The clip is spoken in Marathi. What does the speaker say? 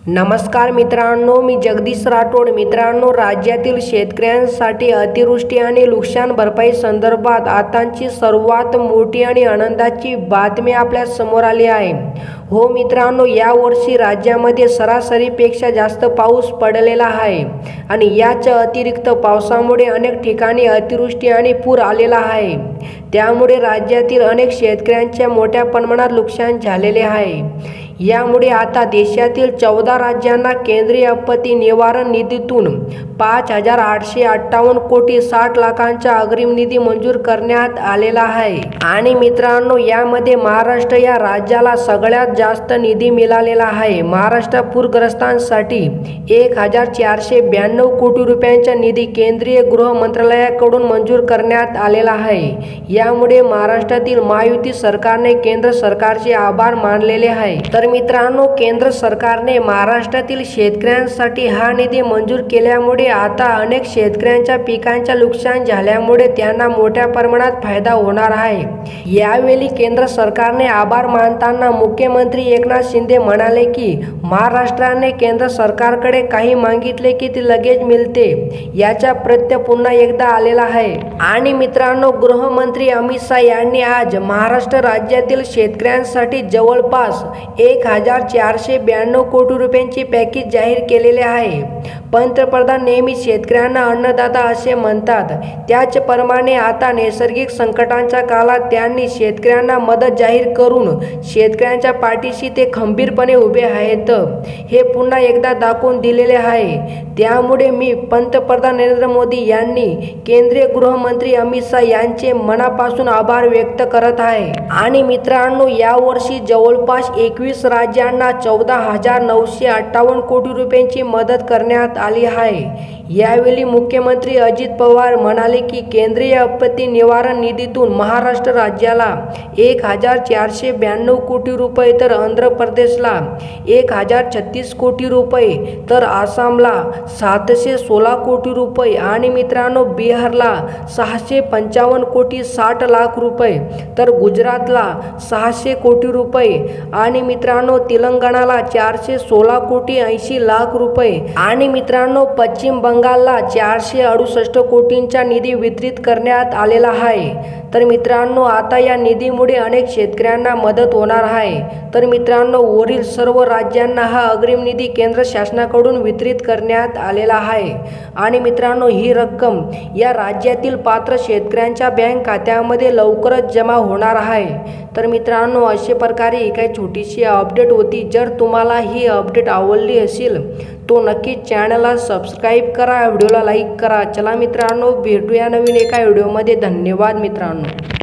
नमस्कार मित्रांनो, मी जगदीश राठोड। मित्रांनो, राज्यातील शेतकऱ्यांसाठी अतिवृष्टी आणि नुकसान भरपाई संदर्भात आताची सर्वात मोठी आणि आनंदाची बातमी आपल्या समोर आली आहे। हो मित्रांनो, यावर्षी राज्यामध्ये सरासरीपेक्षा जास्त पाऊस पडलेला आहे आणि याच्या अतिरिक्त पावसामुळे अनेक ठिकाणी अतिवृष्टी आणि पूर आलेला आहे। त्यामुळे राज्यातील अनेक शेतकऱ्यांच्या मोठ्या प्रमाणात नुकसान झालेले आहे। यामुळे आता देशातील 14 राज्यांना केंद्रीय आपत्ती निवारण निधीतून 5,858 कोटी 60 लाखांचा अग्रिम निधी मंजूर करण्यात आलेला आहे। आणि मित्रांनो, यामध्ये महाराष्ट्र या राज्याला सगळ्यात जास्त निधी मिळालेला आहे। महाराष्ट्र पूरग्रस्तांसाठी 1,492 कोटी रुपयांचा निधी केंद्रीय गृह मंत्रालयाकडून मंजूर करण्यात आलेला आहे। यामुळे महाराष्ट्रातील महायुती सरकारने केंद्र सरकारचे आभार मानलेले आहे। तर मित्रांनो, केंद्र सरकारने महाराष्ट्रातील शेतकऱ्यांसाठी हा निधी मंजूर केल्यामुळे आता अनेक शेतकऱ्यांच्या पिकांचे नुकसान झाल्यामुळे त्यांना मोठ्या प्रमाणात फायदा होणार आहे। यावेळी केंद्र सरकारने आभार मानताना मुख्यमंत्री एकनाथ शिंदे म्हणाले की महाराष्ट्राने केंद्र सरकारकडे काही मागितले की ते लगेच मिळते, याचा प्रत्यय पुन्हा एकदा आलेला आहे। आणि मित्रांनो, गृहमंत्री अमित शाह यांनी आज महाराष्ट्र राज्यातील शेतकऱ्यांसाठी जवळपास 1,492 कोटी रुपयांचे पॅकेज जाहीर केलेले आहे। पंतप्रधान नेहमी शेतकऱ्यांना अन्नदाता असे म्हणतात, त्याचप्रमाणे आता नैसर्गिक संकटांच्या काळात त्यांनी शेतकऱ्यांना मदत जाहीर करून शेतकऱ्यांच्या पाठीशी ते खंबीरपणे उभे आहेत, हे पुन्हा एकदा दाखवून दिलेले आहे। त्यामुळे मी पंतप्रधान नरेंद्र मोदी यांनी केंद्रीय गृहमंत्री अमित शाह यांचे मनापासून आभार व्यक्त करत आहे। आणि मित्रांनो, यावर्षी जवळपास 21 राज्यांना 14,958 कोटी रुपयांची मदत करण्यात आली आहे। यावेळी मुख्यमंत्री अजित पवार म्हणाले की केंद्रीय आपत्ती निवारण निधीतून महाराष्ट्र राज्याला 1,492 कोटी रुपये, तर आंध्र प्रदेशला 1,036 कोटी रुपये, तर आसामला 716 कोटी रुपये आणि मित्रांनो बिहारला 655 कोटी 60 लाख रुपये, तर गुजरातला 600 कोटी रुपये आणि मित्रांनो तेलंगणाला 416 कोटी 80 लाख रुपये आणि मित्रांनो पश्चिम बंगालला 468 कोटींचा निधी वितरित करण्यात आलेला आहे। तर मित्रांनो, आता या निधीमुळे अनेक शेतकऱ्यांना मदत होणार आहे। तर मित्रांनो, वरील सर्व राज्यांना हा अग्रिम निधी केंद्र शासनाकडून वितरित करण्यात आलेला आहे। आणि मित्रांनो, ही रक्कम या राज्यातील पात्र शेतकऱ्यांच्या बँक खात्यामध्ये लवकरच जमा होणार आहे। तर मित्रांनो, अशा प्रकारे ही काही छोटीशी अपडेट होती। जर तुम्हाला ही अपडेट आवडली असेल तो नक्कीच चॅनलला सबस्क्राईब करा, व्हिडिओला लाईक करा। चला मित्रांनो, भेटूया नवीन एका व्हिडिओमध्ये। धन्यवाद मित्रांनो।